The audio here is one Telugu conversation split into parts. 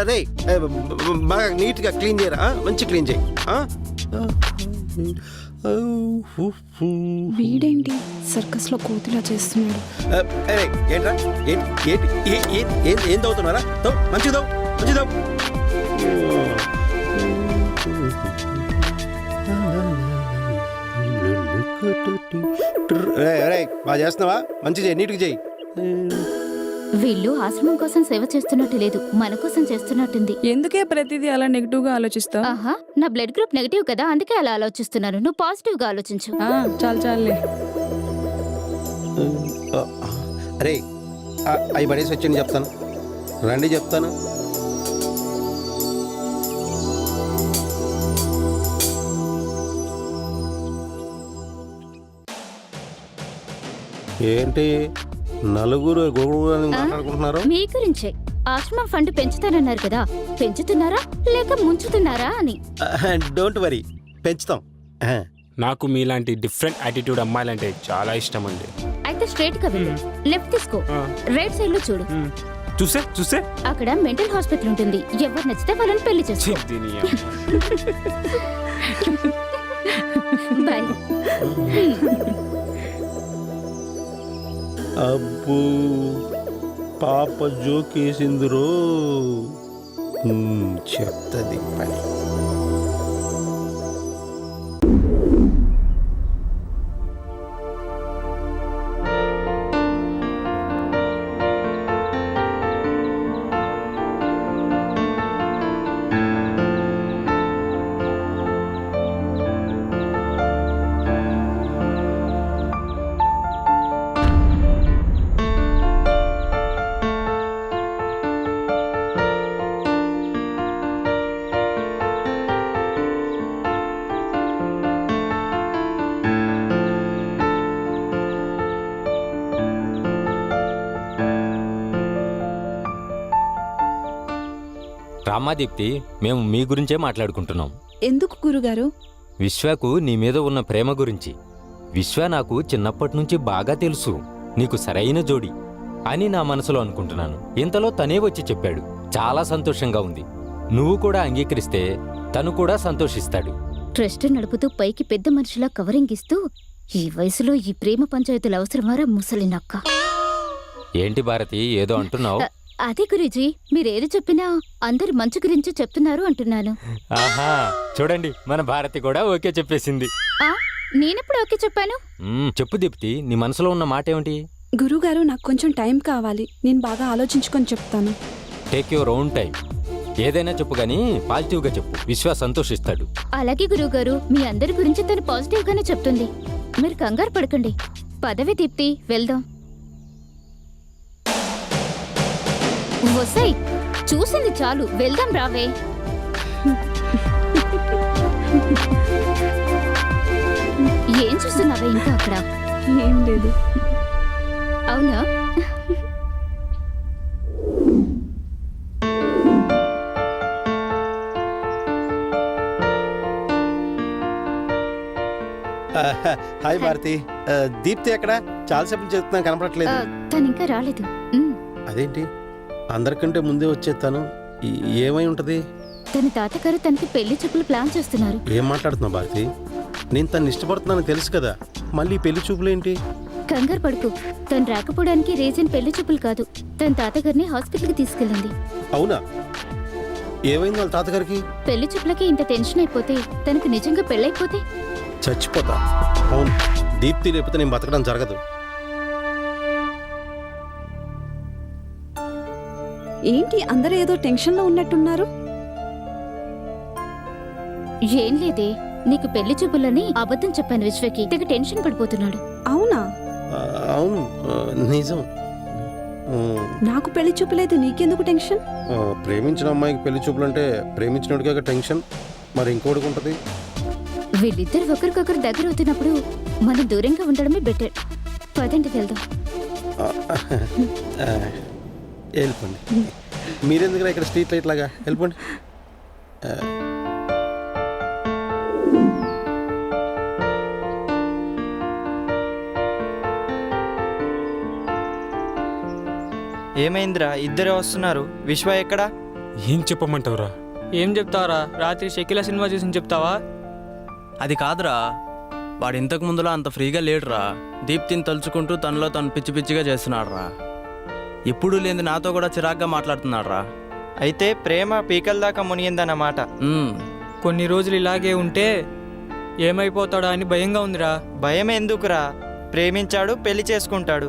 అరే బాగా నీట్గా క్లీన్ చేయరా, మంచి క్లీన్ చేయి. వీడేంటి సర్కస్ లో కోతిలా చేస్తున్నాడు? అరే ఏంట్రా, ఏం తవ్వుతున్నారా? మంచిది తవ్వు, మంచిది తవ్వు. బాగా చేస్తున్నావా? మంచి చేయి, నీట్గా చేయి. వీళ్ళు ఆశ్రమం కోసం సేవ చేస్తున్నట్టు లేదు, మన కోసం చేస్తున్నట్టుంది. ఎందుకే ప్రతిదీ అలా నెగిటివ్ గా ఆలోచిస్తావు? ఆహా, నా బ్లడ్ గ్రూప్ నెగటివ్ కదా, అందుకే అలా ఆలోచిస్తున్నాను. నువ్వు పాజిటివ్ గా ఆలోచించు. చాలు చాలులే. అరే అవి పడేసి వచ్చి చెప్తాను, రండి చెప్తాను. ఏంటి నలుగురు గొడవని మాట్లాడుకుంటున్నారు? మీ గురించే. ఆశ్రమం ఫండ్ పెంచుతానన్నారు కదా, పెంచుతున్నారా లేక ముంచుతున్నారా అని. డోంట్ వరీ, పెంచుతాం. నాకు మీలాంటి డిఫరెంట్ యాటిట్యూడ్ అమ్మాయిలంటే చాలా ఇష్టం అండి. అయితే స్ట్రైట్ గా వెళ్ళు, లెఫ్ట్ తీసుకో, రైట్ సైడ్ లో చూడు. చూసే చూసే అక్కడ మెంటల్ హాస్పిటల్ ఉంటుంది, ఎవరు నచ్చితే వాళ్ళని పెళ్లి చేసుకో. బాయ్. అబ్బో పాప జోకేసిందిరో, చెప్తుంది పని. రామాదీప్తి, మేము మీ గురించే మాట్లాడుకుంటున్నాం. ఎందుకు గురుగారు? విశ్వకు నీ మీద ఉన్న ప్రేమ గురించి. విశ్వ నాకు చిన్నప్పటి నుంచి బాగా తెలుసు, నీకు సరైన జోడి అని నా మనసులో అనుకుంటున్నాను. ఇంతలో తనే వచ్చి చెప్పాడు. చాలా సంతోషంగా ఉంది. నువ్వు కూడా అంగీకరిస్తే తను కూడా సంతోషిస్తాడు. ట్రస్ట్ నడుపుతూ పైకి పెద్ద మనిషిలా కవరింగ్ ఇస్తూ, ఈ వయసులో ఈ ప్రేమ పంచాయతీలు అవసరమారా ముసలి నక్క? ఏంటి భారతి, ఏదో అంటున్నావు? అదే గురూజీ, మీరేది చెప్పినా అందరి మంచి గురించి చెప్తున్నారు అంటున్నాను. ఆహా, చూడండి, మన భారతి కూడా ఓకే చెప్పేసింది. నేనెప్పుడు ఓకే చెప్పాను? చెప్పు దీప్తి, నీ మనసులో ఉన్న మాట ఏమిటి? గురుగారు, నాకు కొంచెం టైం కావాలి, నేను బాగా ఆలోచించుకొని చెప్తాను. Take your own time. ఏదైనా చెప్పు గానీ పాజిటివ్ గా చెప్పు, విశ్వ సంతోషిస్తాడు. అలాగే గురువుగారు, మీ అందరి గురించి తను పాజిటివ్ గానే చెప్తుంది, మీరు కంగారు పడకండి. పదవి దీప్తి, వెళ్దాం. వసై, చూసింది చాలు, వెళ్దాం రావే. ఏం చూస్తున్నావే ఇంకా అక్కడ? ఏం లేదు. అవునా? హాయ్ భారతి, దీప్తి ఎక్కడ? చాలాసేపు చెప్తున్నాను, కనపడట్లేదు. తను ఇంకా రాలేదు. అదేంటి అందరికంటే ముందే వచ్చేస్తాను, ఏమై ఉంటది? తన తాతగారు తనకి పెళ్లి చూపులు ప్లాన్ చేస్తున్నారు. ఏం మాట్లాడుతున్నావు భారతి? నేను తను ఇష్టపడుతున్నాను తెలుసు కదా, మళ్ళీ పెళ్లి చూపులేంటి? కంగారు పడుకు, తను రాకపోవడానికి రీజన్ పెళ్లి చూపులు కాదు, తన తాతగారిని హాస్పిటల్కి తీసుకెళ్ళింది. అవునా? ఏమైంది వాళ్ళ తాతగారికి? పెళ్లి చూపులకి ఇంత టెన్షన్ అయిపోతే తనకు నిజంగా పెళ్ళైపోతే చచ్చిపోతా. అవును, దీప్తి లేకపోతే నేను బతకడం జరగదు. ఏంటి అందరూ ఏదో టెన్షన్ లో ఉన్నట్టున్నారు? ఏం లేదే, నీకు పెళ్లి చూపులని అబద్ధం చెప్పాను విశ్వకి, తెగ టెన్షన్ పడిపోతున్నాడు. అవునా? అవును, నిజం. నాకు పెళ్లి చూపులేదు, నీకెందుకు టెన్షన్? ప్రేమించిన అమ్మాయికి పెళ్లి చూపులు అంటే ప్రేమించినోడికే టెన్షన్, మరి ఇంకోటికి ఉంటది. వీళ్ళిద్దరు ఒకరికొకరు దగ్గర అవుతున్నప్పుడు మనం దూరంగా ఉండడమే బెటర్. పదండి వెళ్దాం. వెళ్ళిపోండి. మీరెందుకు ఇక్కడ స్ట్రీట్ లైట్ లాగా? వెళ్ళిపోండి. ఏమైందిరా ఇద్దరే వస్తున్నారు? విశ్వ ఎక్కడా? ఏం చెప్పమంటావురా? ఏం చెప్తావరా? రాత్రి షకీలా సినిమా చూసి చెప్తావా? అది కాదురా, వాడు ఇంతకు ముందులో అంత ఫ్రీగా లేడురా. దీప్తిని తలుచుకుంటూ తనలో తను పిచ్చి పిచ్చిగా చేస్తున్నాడు రా. ఎప్పుడూ లేని నాతో కూడా చిరాగ్గా మాట్లాడుతున్నాడు రా. అయితే ప్రేమ పీకల దాకా మునిగిందన్నమాట. కొన్ని రోజులు ఇలాగే ఉంటే ఏమైపోతాడా అని భయంగా ఉందిరా. భయం ఎందుకురా? ప్రేమించాడు, పెళ్లి చేసుకుంటాడు.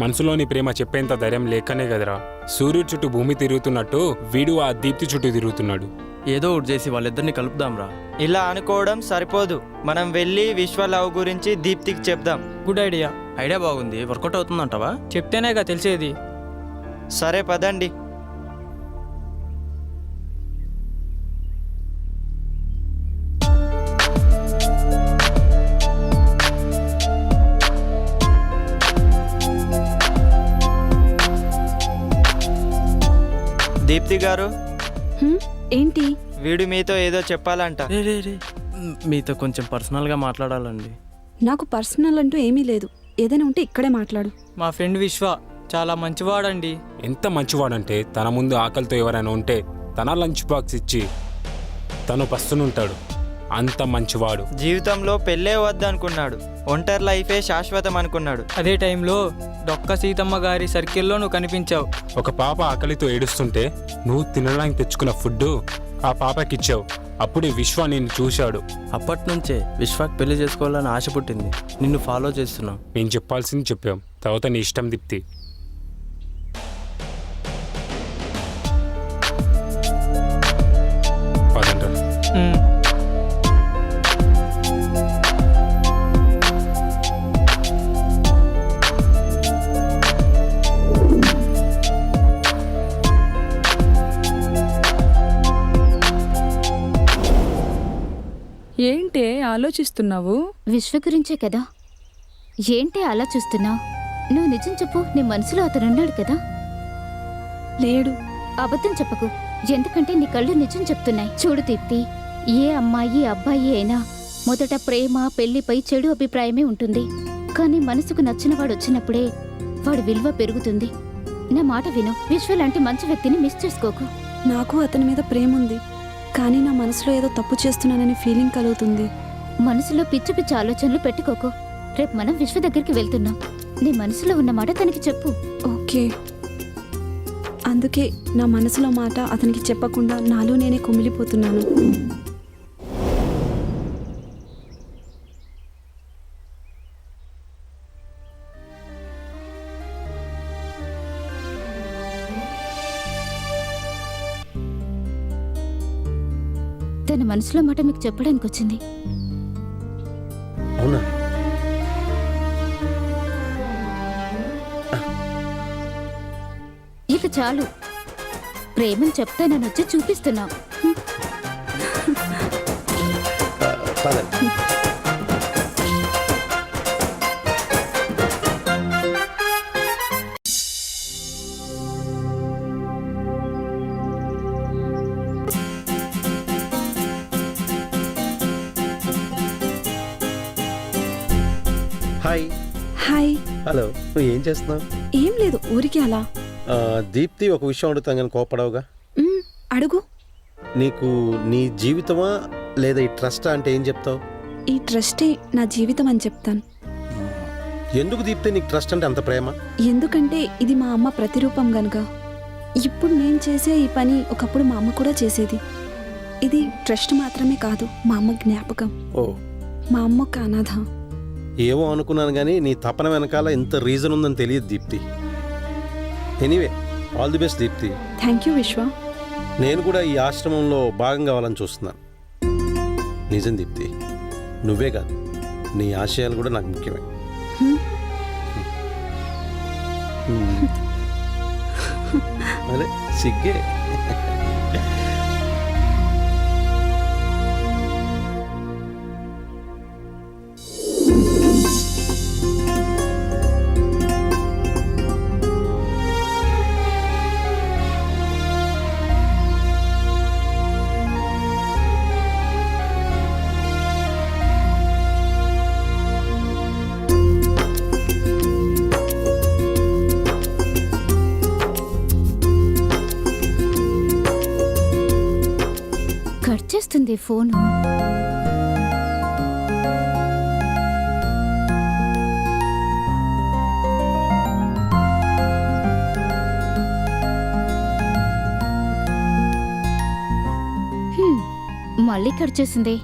మనసులోని ప్రేమ చెప్పేంత ధైర్యం లేకనే కదరా సూర్యుడు చుట్టూ భూమి తిరుగుతున్నట్టు వీడు ఆ దీప్తి చుట్టూ తిరుగుతున్నాడు. ఏదో ఒకటి చేసి వాళ్ళిద్దరిని కలుపుదాంరా. ఇలా అనుకోవడం సరిపోదు. మనం వెళ్ళి విశ్వ లవ్ గురించి దీప్తికి చెప్దాం. Good idea. ఐడియా బాగుంది. వర్కౌట్ అవుతుందంటావా? చెప్తేనేగా తెలిసేది. సరే పదండి. దీప్తి గారు, ఏంటి? వీడు మీతో ఏదో చెప్పాలంట. రే మీతో కొంచెం పర్సనల్గా మాట్లాడాలండి. నాకు పర్సనల్ అంటూ ఏమీ లేదు. ఏదైనా ఉంటే ఇక్కడే మాట్లాడు. మా ఫ్రెండ్ విశ్వ చాలా మంచివాడండి. ఎంత మంచివాడంటే తన ముందు ఆకలితో ఎవరైనా ఉంటే తన లంచ్ బాక్స్ ఇచ్చి తను పస్తునుంటాడు. అంత మంచివాడు. జీవితంలో పెళ్ళే వద్దనుకున్నాడు. ఒంటరి లైఫే శాశ్వతం అనుకున్నాడు. అదే టైంలో డొక్క సీతమ్మ గారి సర్కిల్లో నువ్వు కనిపించావు. ఒక పాప ఆకలితో ఏడుస్తుంటే నువ్వు తినడానికి తెచ్చుకున్న ఫుడ్ ఆ పాపకిచ్చావు. అప్పుడే విశ్వ నిన్ను చూశాడు. అప్పటి నుంచే విశ్వాకి పెళ్లి చేసుకోవాలని ఆశ పుట్టింది. నిన్ను ఫాలో చేస్తున్నాం. మేము చెప్పాల్సింది చెప్పాం. తర్వాత నీ ఇష్టం దీప్తి. పదండ్రా. ఏంటే ఆలోచిస్తున్నావు? విశ్వ గురించే కదా. ఏంటి అలా చూస్తున్నావు? నువ్వు నిజం చెప్పు. నీ మనసులో అతనున్నాడు కదా? లేడు. అబద్ధం చెప్పకు, ఎందుకంటే నీ కళ్ళు నిజం చెప్తున్నాయి. చూడు దీప్తి, ఏ అమ్మాయి అబ్బాయి అయినా మొదట ప్రేమ పెళ్లిపై చెడు అభిప్రాయమే ఉంటుంది. కానీ మనసుకు నచ్చినవాడు వచ్చినప్పుడే వాడి విలువ పెరుగుతుంది. నా మాట విను. విశ్వ లాంటి మంచి వ్యక్తిని మిస్ చేసుకోకు. నాకు అతని మీద ప్రేమ ఉంది, కానీ నా మనసులో ఏదో తప్పు చేస్తున్నానని ఫీలింగ్ కలుగుతుంది. మనసులో పిచ్చి పిచ్చి ఆలోచనలు పెట్టుకోకు. రేపు మనం విశ్వ దగ్గరికి వెళ్తున్నాం. నీ మనసులో ఉన్న మాట తనకి చెప్పు. ఓకే. అందుకే నా మనసులో మాట అతనికి చెప్పకుండా నాలో నేనే కుమిలిపోతున్నాను. తన మనసులో మాట మీకు చెప్పడానికి వచ్చింది. అవునా? ఇక చాలు. ప్రేమను చెప్తానొచ్చి చూపిస్తున్నావు. పదండి. హాయ్. హాయ్. హలో. నువ్వు ఏం చేస్తున్నావు? ఏం లేదు, ఊరికి అలా. దీప్తి, ఒక విషయం అడుగుతాం కానీ కోపడవుగా. అడుగు. నీకు నీ జీవితమా లేదా ఈ ట్రస్టా అంటే ఏం చెప్తావు? ఈ ట్రస్టే నా జీవితం అని చెప్తాను. ఎందుకు దీప్తి నీకు ట్రస్ట్ అంటే అంత ప్రేమ? ఎందుకంటే ఇది మా అమ్మ ప్రతిరూపం గనుక. ఇప్పుడు నేను చేసే ఈ పని ఒకప్పుడు మా అమ్మ కూడా చేసేది. ఇది ట్రస్ట్ మాత్రమే కాదు, మా అమ్మ జ్ఞాపకం. ఓ. మా అమ్మ ఒక అనాథ. ఏమో అనుకున్నాను కానీ నీ తపన వెనకాల ఇంత రీజన్ ఉందని తెలియదు Deepti. Anyway, all the best Deepti. Thank you Vishwa. నేను కూడా ఈ ఆశ్రమంలో భాగం కావాలని చూస్తున్నాను. నిజం దీప్తి, నువ్వే కాదు, నీ ఆశయాలు కూడా నాకు ముఖ్యమే. అదే సిగ్గే. చేసింది ఫోను. మళ్ళీ కట్ చేసింది.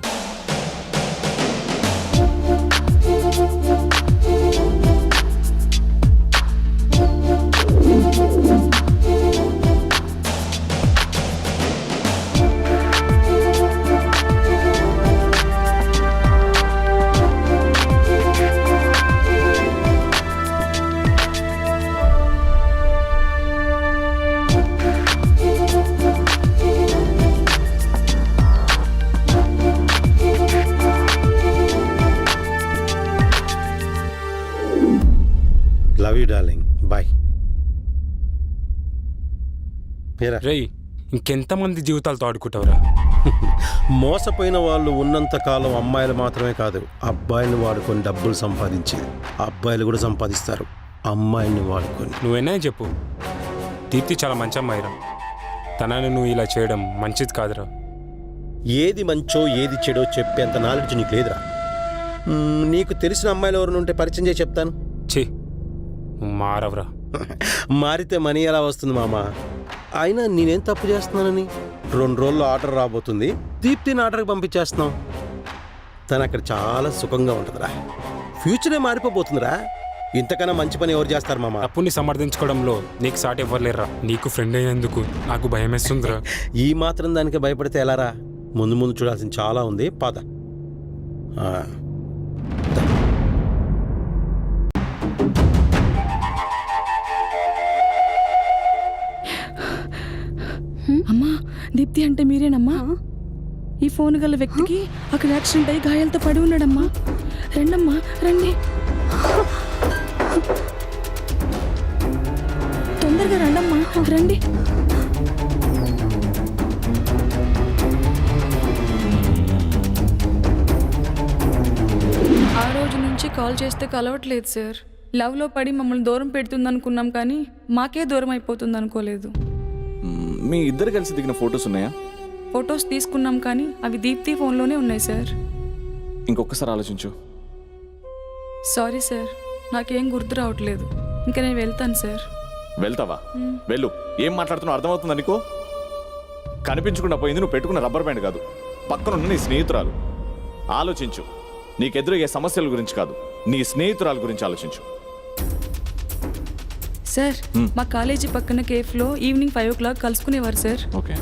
Love you darling, bye. రేయ్, ఇంకెంతమంది జీవితాలతో ఆడుకుంటావురా? మోసపోయిన వాళ్ళు ఉన్నంత కాలం అమ్మాయిలు మాత్రమే కాదు, అబ్బాయిని వాడుకొని డబ్బులు సంపాదించి అబ్బాయిలు కూడా సంపాదిస్తారు అమ్మాయిని వాడుకొని. నువ్వేనా చెప్పు. దీప్తి చాలా మంచి అమ్మాయిరా. తనని నువ్వు ఇలా చేయడం మంచిది కాదురా. ఏది మంచో ఏది చెడో చెప్పేంత నాలెడ్జ్ నీకు లేదురా. నీకు తెలిసిన అమ్మాయిలు ఎవరిని ఉంటే పరిచయం చేసి చెప్తాను. ఛీ, నువ్వు మారవరా. మారితే మనీ ఎలా వస్తుంది మామ? అయినా నేనేం తప్పు చేస్తున్నానని? 2 రోజుల్లో ఆర్డర్ రాబోతుంది, దీప్తిని ఆర్డర్కి పంపించేస్తున్నాం. తను అక్కడ చాలా సుఖంగా ఉంటుందిరా. ఫ్యూచరే మారిపోబోతుందిరా. ఇంతకన్నా మంచి పని ఎవరు చేస్తారు మామ? తప్పుని సమర్థించుకోవడంలో నీకు సాటి ఇవ్వలేరా. నీకు ఫ్రెండ్ అయ్యేందుకు నాకు భయం వేస్తుందిరా. ఈ మాత్రం దానికి భయపడితే ఎలారా? ముందు ముందు చూడాల్సింది చాలా ఉంది, పద. అమ్మా, దీప్తి అంటే మీరేనమ్మా? ఈ ఫోన్ గల వ్యక్తికి అక్కడ యాక్సిడెంట్ అయ్యి గాయాలతో పడి ఉన్నాడమ్మా. రండమ్మా, రండి, తొందరగా రండమ్మా, రండి. ఆ రోజు నుంచి కాల్ చేస్తే కలవట్లేదు సార్. లవ్లో పడి మమ్మల్ని దూరం పెడుతుంది అనుకున్నాం, కానీ మాకే దూరం అయిపోతుంది అనుకోలేదు. మీ ఇద్దరు కలిసి దిగిన ఫొటోస్ ఉన్నాయా? ఫొటోస్ తీసుకున్నాం, కానీ అవి దీప్తి ఫోన్లోనే ఉన్నాయి సార్. ఇంకొకసారి ఆలోచించు. సారీ సార్, నాకేం గుర్తు రావట్లేదు. ఇంకా నేను వెళ్తాను సార్. వెళ్తావా? వెళ్ళు. ఏం మాట్లాడుతున్నావు అర్థమవుతుందా నీకు? కనిపించకుండా పోయింది నువ్వు పెట్టుకున్న రబ్బర్ బ్యాండ్ కాదు, పక్కనున్న నీ స్నేహితురాలు. ఆలోచించు. నీకెదురయ్యే సమస్యల గురించి కాదు, నీ స్నేహితురాల గురించి ఆలోచించు. సార్, మా కాలేజీ పక్కన కేఫ్లో ఈవినింగ్ 5 o'clock కలుసుకునేవారు సార్. ఓకే.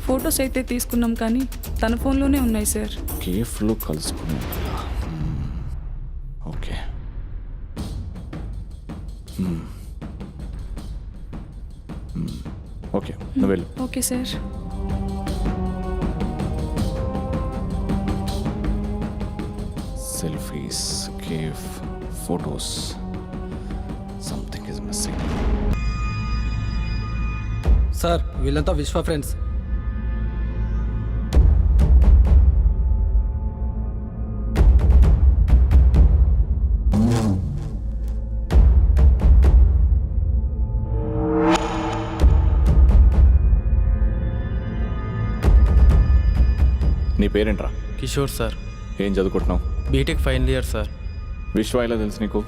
ఫొటోస్ అయితే తీసుకున్నాం, కానీ తన ఫోన్లోనే ఉన్నాయి సార్. కేఫ్లో కలుసుకునే. ఓకే. ఓకే, నువ్వు వెళ్ళు. Okay sir. Selfies, cafe, photos, something is missing. Sir, వీళ్ళంతా విశ్వ ఫ్రెండ్స్. నీ పేరేంట్రా? కిషోర్ సార్. ఏం చదువుకుంటున్నావు? BTech final year sir. Vishwa ఎలా తెలుసు నీకు?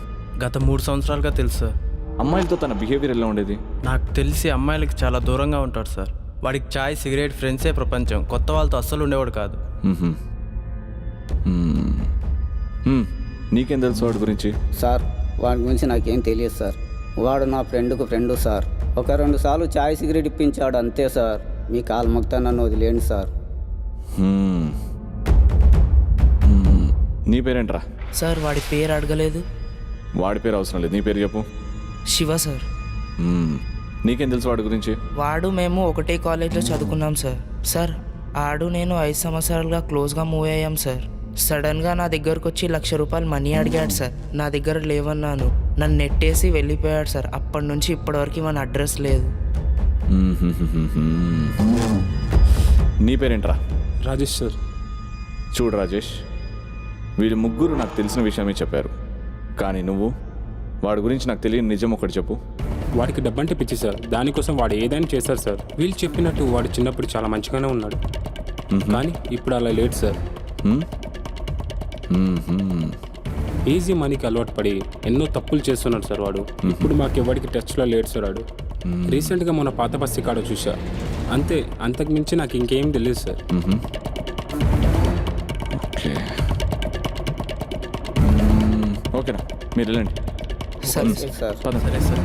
గత 3 సంవత్సరాలుగా తెలుసు సార్. అమ్మాయిలతో తన బిహేవియర్ ఎలా ఉండేది? నాకు తెలిసి అమ్మాయిలకి చాలా దూరంగా ఉంటాడు సార్. వాడికి చాయ్, సిగరెట్, ఫ్రెండ్సే ప్రపంచం. కొత్త వాళ్ళతో అస్సలు ఉండేవాడు కాదు. నీకేం తెలుసు వాడి గురించి? సార్, వాడి గురించి నాకేం తెలియదు సార్. వాడు నా ఫ్రెండ్ సార్. 1-2 సార్లు చాయ్, సిగరెట్ ఇప్పించాడు, అంతే సార్. మీ కాలు మొక్తా నన్ను వదిలేండి సార్. నీ పేరేంట్రా? సార్, వాడి పేరు అడగలేదు. వాడి పేరు అవసరం లేదు, నీ పేరు చెప్పు. శివ సార్. నీకేం తెలుసు వాడి గురించి? వాడు మేము ఒకటే కాలేజ్లో చదువుకున్నాం సార్. సార్, ఆడు నేను 5 సంవత్సరాలుగా క్లోజ్గా మూవ్ అయ్యాం సార్. సడన్గా నా దగ్గరకు వచ్చి ₹1,00,000 మనీ అడిగాడు సార్. నా దగ్గర లేవన్నాను. నన్ను నెట్టేసి వెళ్ళిపోయాడు సార్. అప్పటి నుంచి ఇప్పటివరకు మన అడ్రస్ లేదు. నీ పేరేంట్రా? రాజేష్ సార్. చూడు రాజేష్, వీళ్ళు ముగ్గురు నాకు తెలిసిన విషయమే చెప్పారు, కానీ నువ్వు వాడి గురించి నాకు తెలియని నిజం ఒకటి చెప్పు. వాడికి డబ్బంటే పిచ్చి సార్. దానికోసం వాడు ఏదైనా చేశారు సార్. వీళ్ళు చెప్పినట్టు వాడు చిన్నప్పుడు చాలా మంచిగానే ఉన్నాడు. కానీ ఇప్పుడు అలా లేడు సార్. ఈజీ మనీకి అలవాటు పడి ఎన్నో తప్పులు చేస్తున్నాడు సార్ వాడు. ఇప్పుడు మాకెవడికి టచ్లో లేడు సార్ వాడు. రీసెంట్గా మన పాత బస్తి కాడ చూసా, అంతే. అంతకు మించి నాకు ఇంకేం తెలియదు సార్. ఓకేనా, మీరు వెళ్ళండి. సరే సార్ సరే సార్.